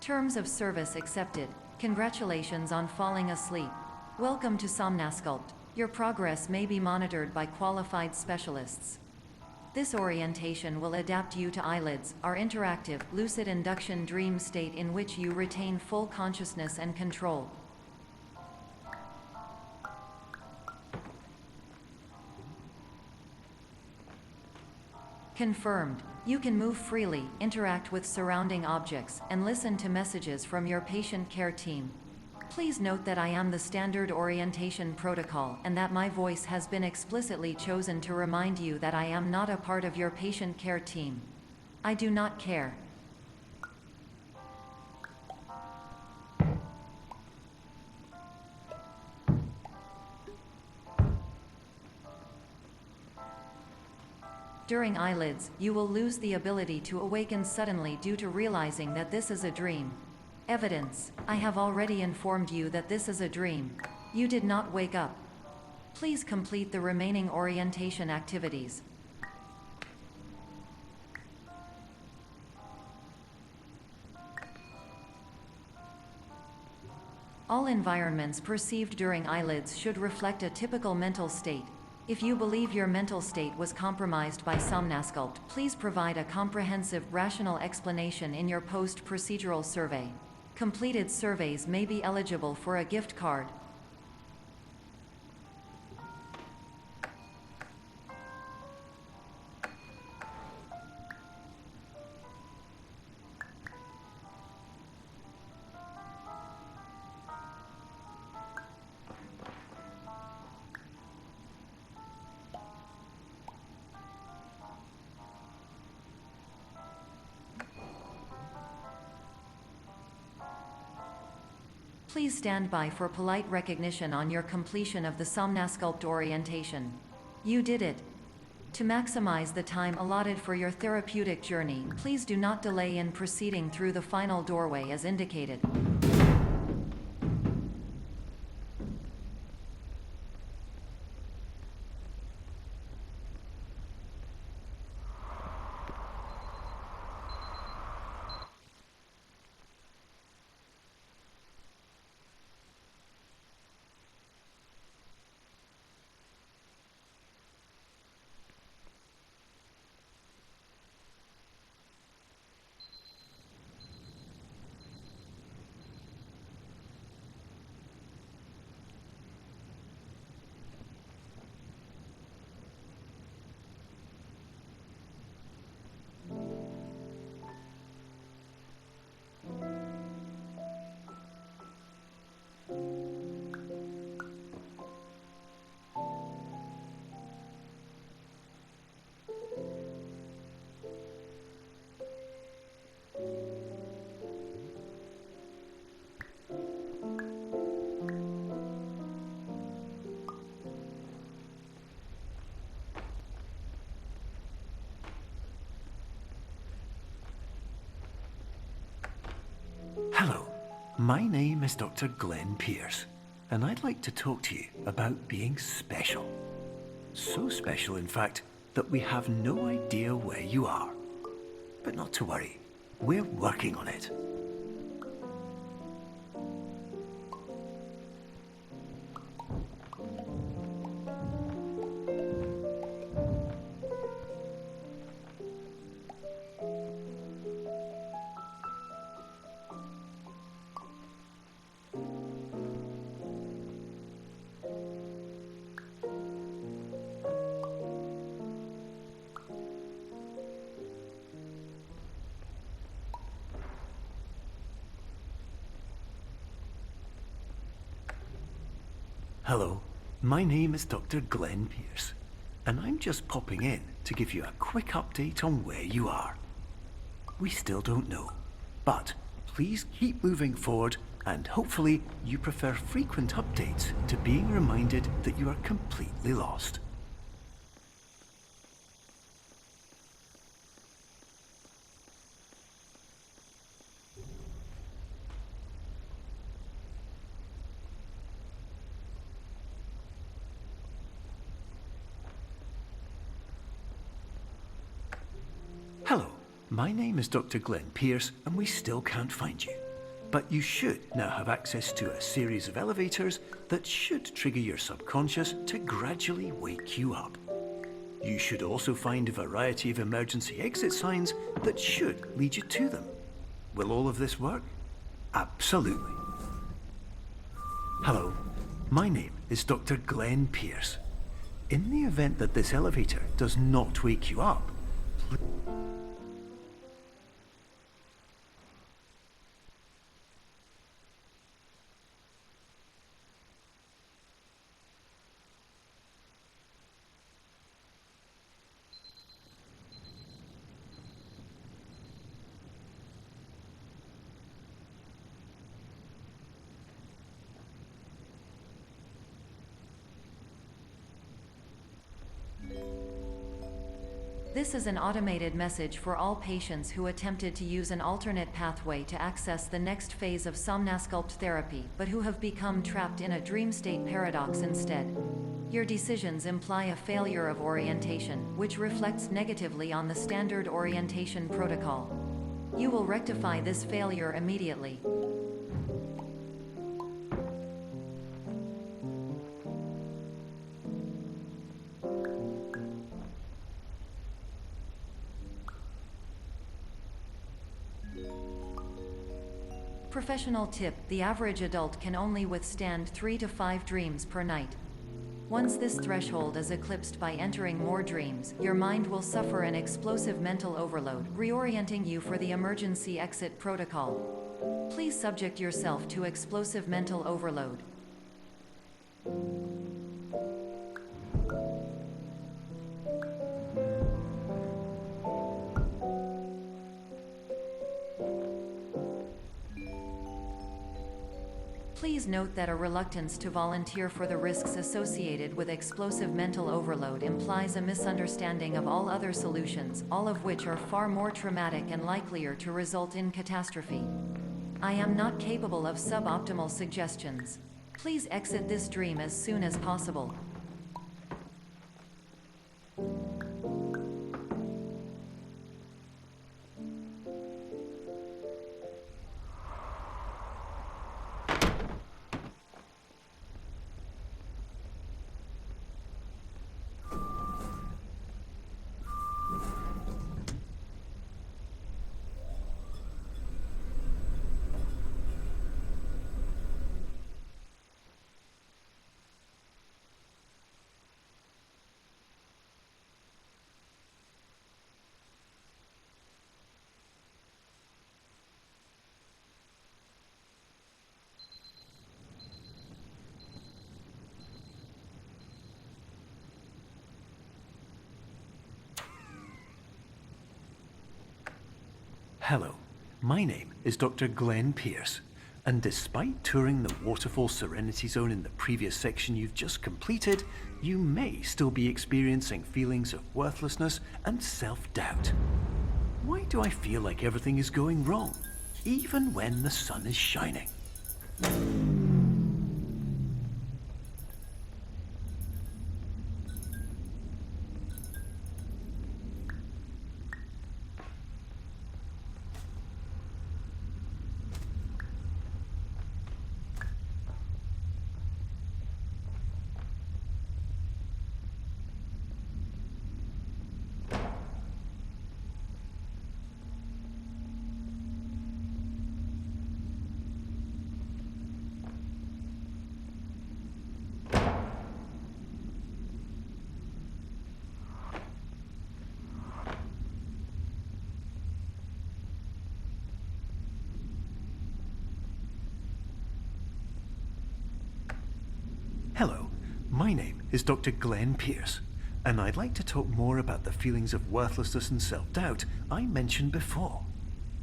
Terms of service accepted. Congratulations on falling asleep. Welcome to Somnasculpt. Your progress may be monitored by qualified specialists. This orientation will adapt you to eyelids, our interactive, lucid induction dream state in which you retain full consciousness and control. Confirmed. You can move freely, interact with surrounding objects, and listen to messages from your patient care team. Please note that I am the standard orientation protocol and that my voice has been explicitly chosen to remind you that I am not a part of your patient care team. I do not care. During eyelids, you will lose the ability to awaken suddenly due to realizing that this is a dream. Evidence: I have already informed you that this is a dream. You did not wake up. Please complete the remaining orientation activities. All environments perceived during eyelids should reflect a typical mental state. If you believe your mental state was compromised by Somnasculpt, please provide a comprehensive, rational explanation in your post-procedural survey. Completed surveys may be eligible for a gift card. Please stand by for polite recognition on your completion of the Somnasculpt orientation. You did it. To maximize the time allotted for your therapeutic journey, please do not delay in proceeding through the final doorway as indicated. Hello, my name is Dr. Glenn Pierce, and I'd like to talk to you about being special. So special, in fact, that we have no idea where you are. But not to worry, we're working on it. Hello, my name is Dr. Glenn Pierce, and I'm just popping in to give you a quick update on where you are. We still don't know, but please keep moving forward, and hopefully you prefer frequent updates to being reminded that you are completely lost. Hello, my name is Dr. Glenn Pierce, and we still can't find you. but you should now have access to a series of elevators that should trigger your subconscious to gradually wake you up. You should also find a variety of emergency exit signs that should lead you to them. Will all of this work? Absolutely. Hello, my name is Dr. Glenn Pierce. In the event that this elevator does not wake you up, This is an automated message for all patients who attempted to use an alternate pathway to access the next phase of Somnasculpt therapy, but who have become trapped in a dream state paradox instead. Your decisions imply a failure of orientation, which reflects negatively on the standard orientation protocol. You will rectify this failure immediately. Professional tip: the average adult can only withstand 3 to 5 dreams per night. Once this threshold is eclipsed by entering more dreams, your mind will suffer an explosive mental overload, reorienting you for the emergency exit protocol. Please subject yourself to explosive mental overload. Please note that a reluctance to volunteer for the risks associated with explosive mental overload implies a misunderstanding of all other solutions, all of which are far more traumatic and likelier to result in catastrophe. I am not capable of suboptimal suggestions. Please exit this dream as soon as possible. hello, my name is Dr. Glenn Pierce, and despite touring the Waterfall Serenity Zone in the previous section you've just completed, you may still be experiencing feelings of worthlessness and self-doubt. Why do I feel like everything is going wrong, even when the sun is shining? Hello, my name is Dr. Glenn Pierce, and I'd like to talk more about the feelings of worthlessness and self-doubt I mentioned before.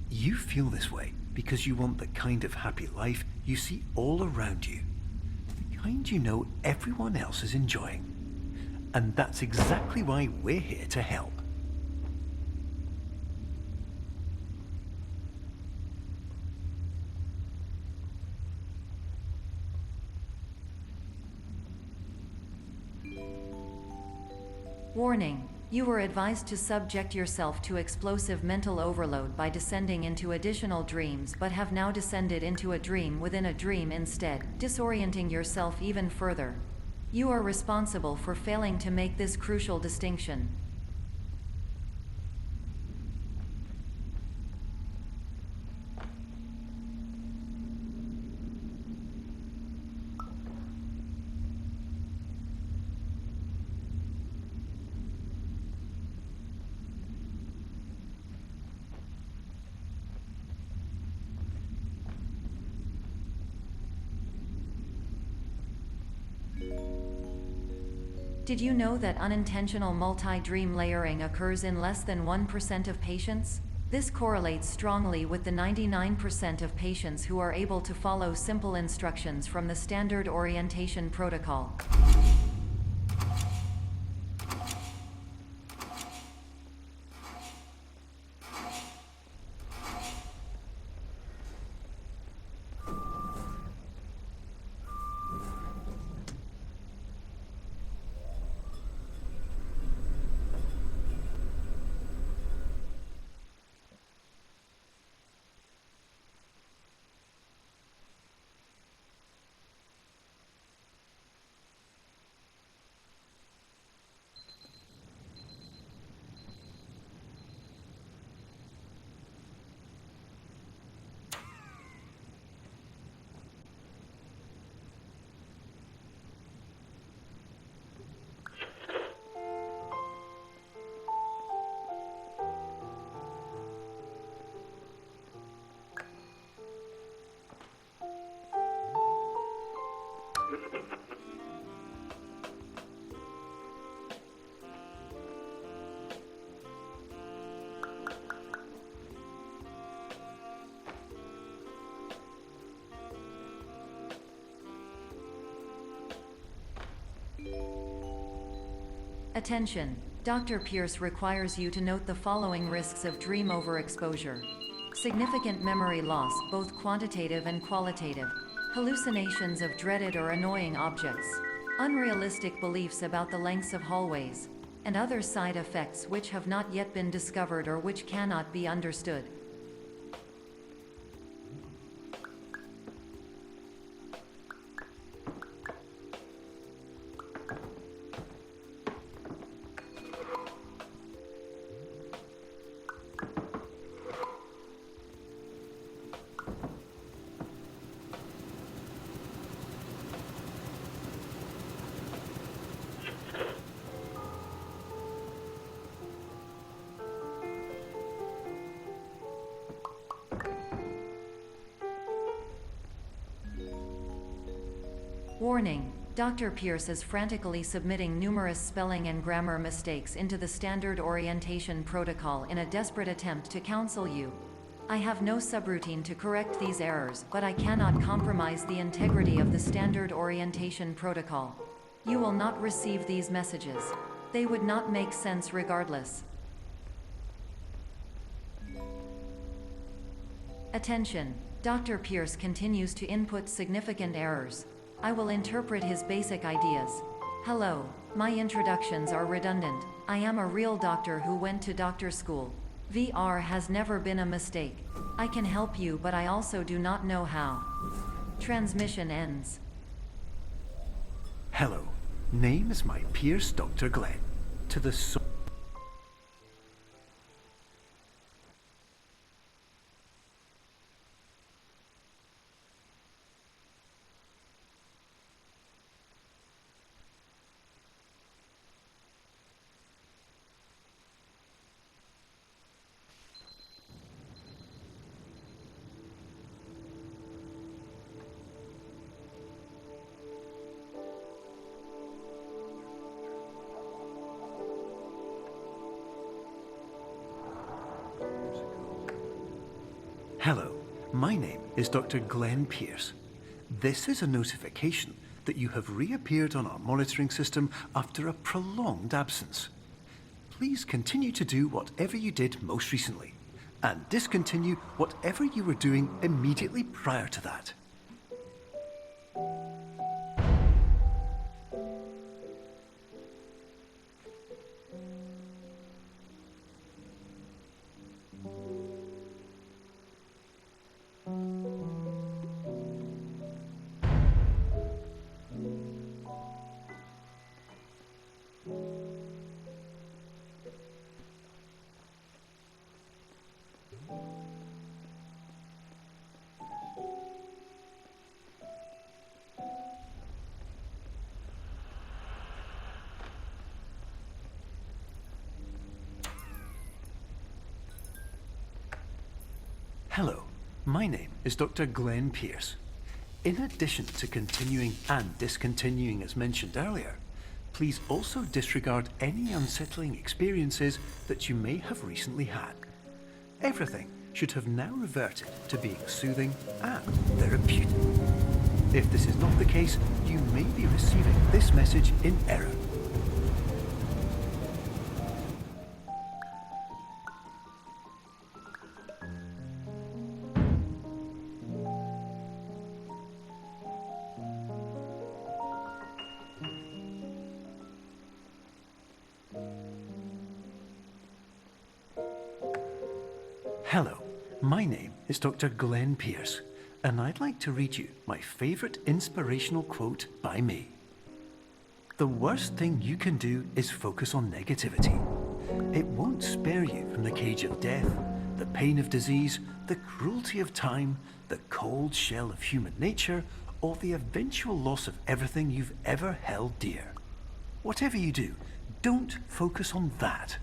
You feel this way because you want the kind of happy life you see all around you, the kind you know everyone else is enjoying. And that's exactly why we're here to help. Warning: You were advised to subject yourself to explosive mental overload by descending into additional dreams, but have now descended into a dream within a dream instead, disorienting yourself even further. You are responsible for failing to make this crucial distinction. Did you know that unintentional multi-dream layering occurs in less than 1% of patients? This correlates strongly with the 99% of patients who are able to follow simple instructions from the standard orientation protocol. Attention! Dr. Pierce requires you to note the following risks of dream overexposure. Significant memory loss, both quantitative and qualitative. Hallucinations of dreaded or annoying objects. Unrealistic beliefs about the lengths of hallways. And other side effects which have not yet been discovered or which cannot be understood. Warning: Dr. Pierce is frantically submitting numerous spelling and grammar mistakes into the standard orientation protocol in a desperate attempt to counsel you. I have no subroutine to correct these errors, but I cannot compromise the integrity of the standard orientation protocol. You will not receive these messages. They would not make sense regardless. Attention! Dr. Pierce continues to input significant errors. I will interpret his basic ideas. Hello, my introductions are redundant. I am a real doctor who went to doctor school. VR has never been a mistake. I can help you, but I also do not know how. Transmission ends. Hello, name is my Pierce Dr. Glenn. To the Hello, my name is Dr. Glenn Pierce. This is a notification that you have reappeared on our monitoring system after a prolonged absence. Please continue to do whatever you did most recently, and discontinue whatever you were doing immediately prior to that. Hello, my name is Dr. Glenn Pierce. In addition to continuing and discontinuing as mentioned earlier, please also disregard any unsettling experiences that you may have recently had. Everything should have now reverted to being soothing and therapeutic. If this is not the case, you may be receiving this message in error. Hello, my name is Dr. Glenn Pierce, and I'd like to read you my favorite inspirational quote by me. The worst thing you can do is focus on negativity. It won't spare you from the cage of death, the pain of disease, the cruelty of time, the cold shell of human nature, or the eventual loss of everything you've ever held dear. Whatever you do, don't focus on that.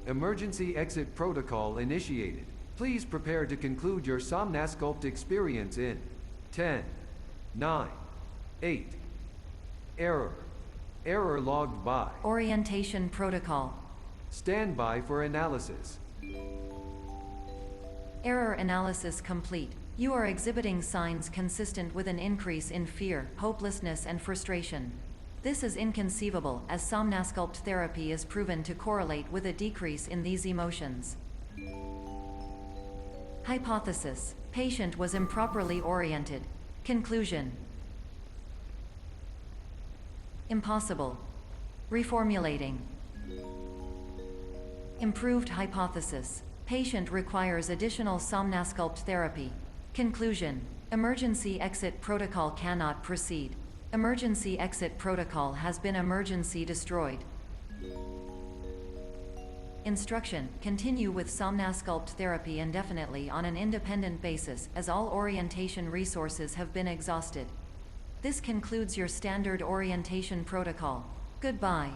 Emergency exit protocol initiated. Please prepare to conclude your Somnasculpt experience in 10, 9, 8. Error. Error logged by. Orientation protocol. Stand by for analysis. Error analysis complete. You are exhibiting signs consistent with an increase in fear, hopelessness, and frustration. This is inconceivable, as Somnasculpt therapy is proven to correlate with a decrease in these emotions. Hypothesis: patient was improperly oriented. Conclusion: impossible. Reformulating. Improved hypothesis: patient requires additional Somnasculpt therapy. Conclusion: emergency exit protocol cannot proceed. Emergency exit protocol has been emergency destroyed. Instruction: continue with Somnasculpt therapy indefinitely on an independent basis, as all orientation resources have been exhausted. This concludes your standard orientation protocol. Goodbye.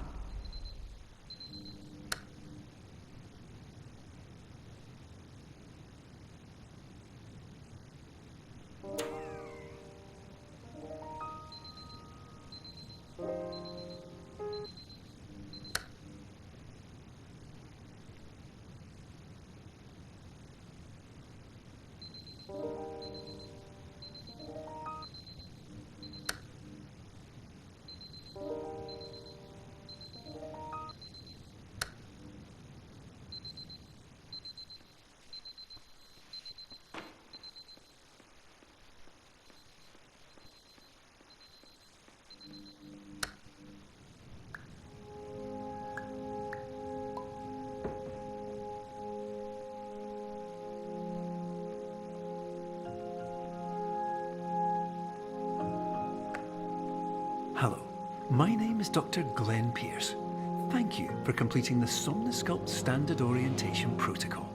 My name is Dr. Glenn Pierce. Thank you for completing the Somnosculpt Standard Orientation Protocol.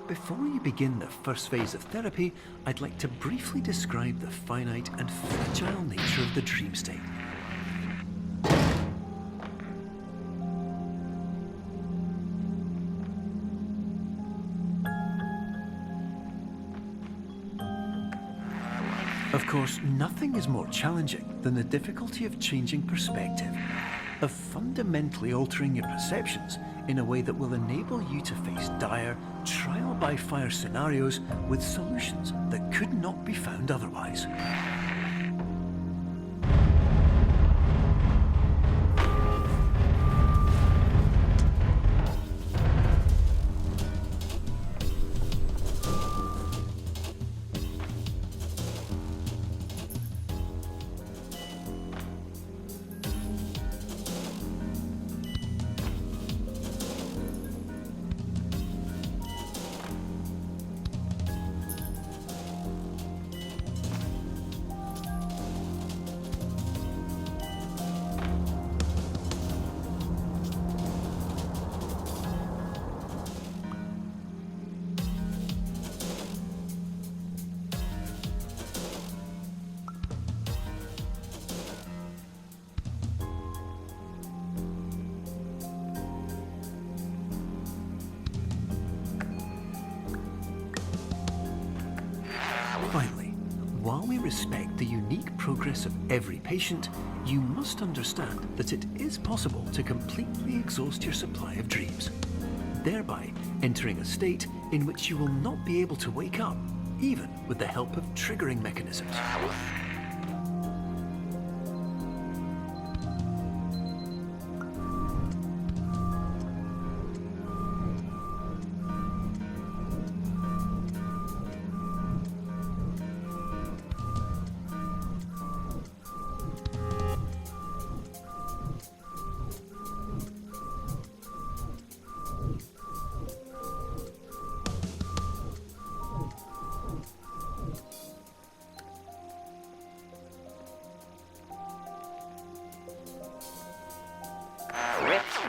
Before you begin the first phase of therapy, I'd like to briefly describe the finite and fragile nature of the dream state. Of course, nothing is more challenging than the difficulty of changing perspective, of fundamentally altering your perceptions in a way that will enable you to face dire, trial-by-fire scenarios with solutions that could not be found otherwise. Finally, while we respect the unique progress of every patient, you must understand that it is possible to completely exhaust your supply of dreams, thereby entering a state in which you will not be able to wake up, even with the help of triggering mechanisms.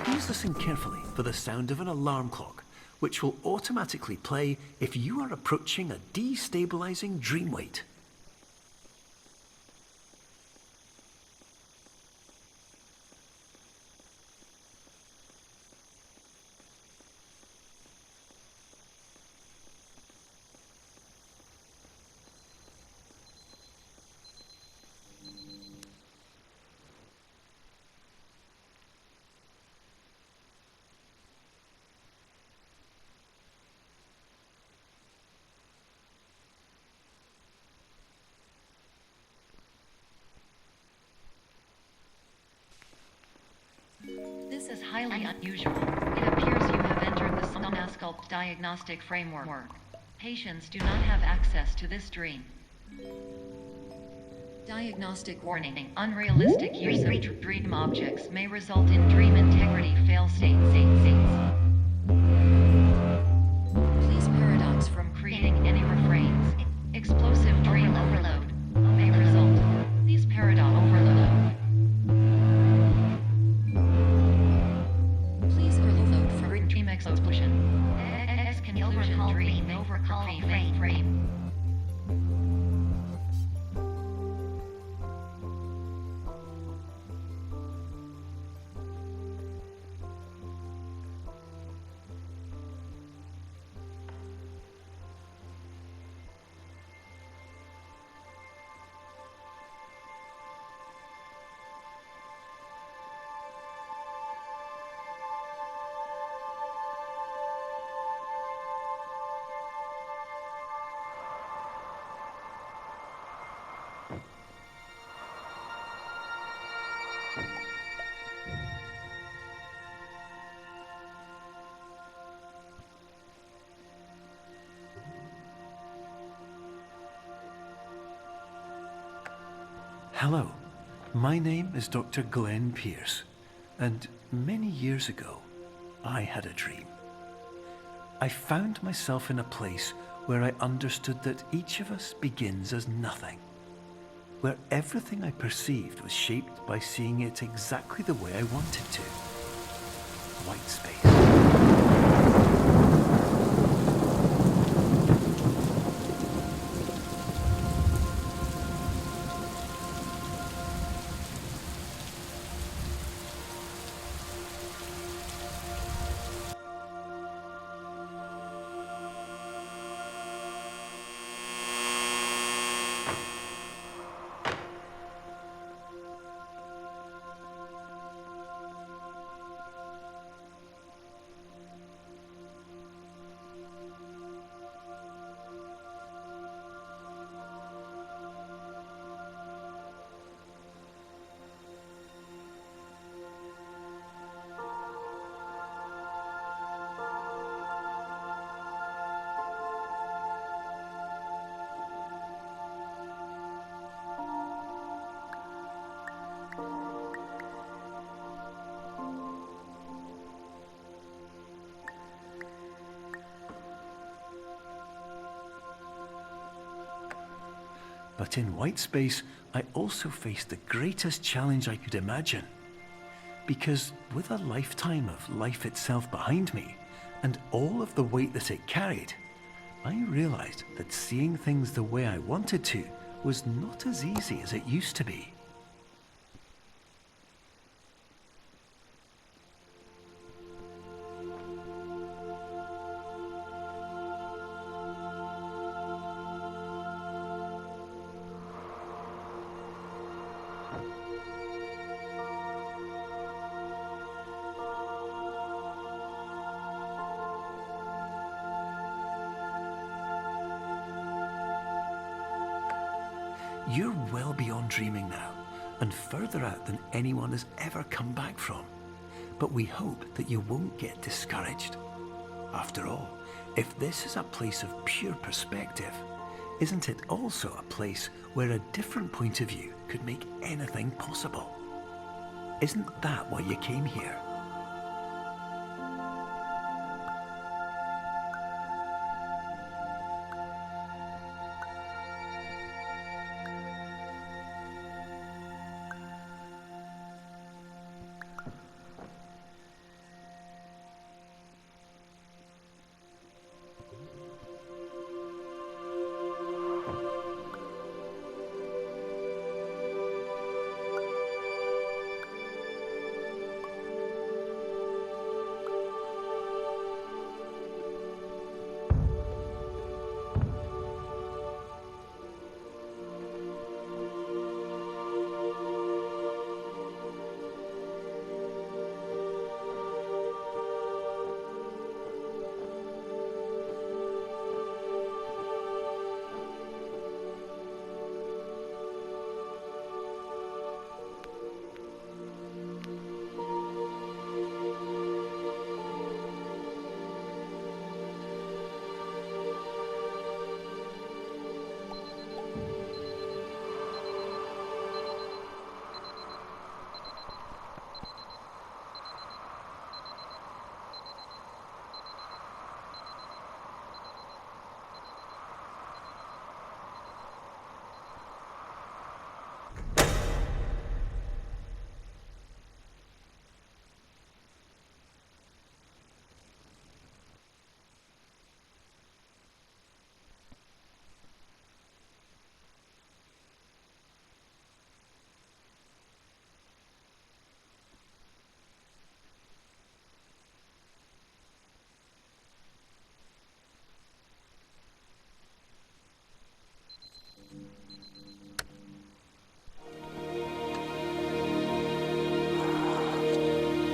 Please listen carefully for the sound of an alarm clock, which will automatically play if you are approaching a destabilizing dream weight. This is highly unusual. It appears you have entered the Somnosculpt diagnostic framework. Patients do not have access to this dream. Diagnostic warning. Unrealistic use of dream objects may result in dream integrity fail-states. Please paradox from creating any refrains. Explosive dream overload may result. Please paradox overload. Dream explosion. Exclusion dream overcall frame. Hello, my name is Dr. Glenn Pierce, and many years ago, I had a dream. I found myself in a place where I understood that each of us begins as nothing, where everything I perceived was shaped by seeing it exactly the way I wanted to. White space. But in white space, I also faced the greatest challenge I could imagine. Because with a lifetime of life itself behind me, and all of the weight that it carried, I realized that seeing things the way I wanted to was not as easy as it used to be. You're well beyond dreaming now, and further out than anyone has ever come back from. But we hope that you won't get discouraged. After all, if this is a place of pure perspective, isn't it also a place where a different point of view could make anything possible? Isn't that why you came here?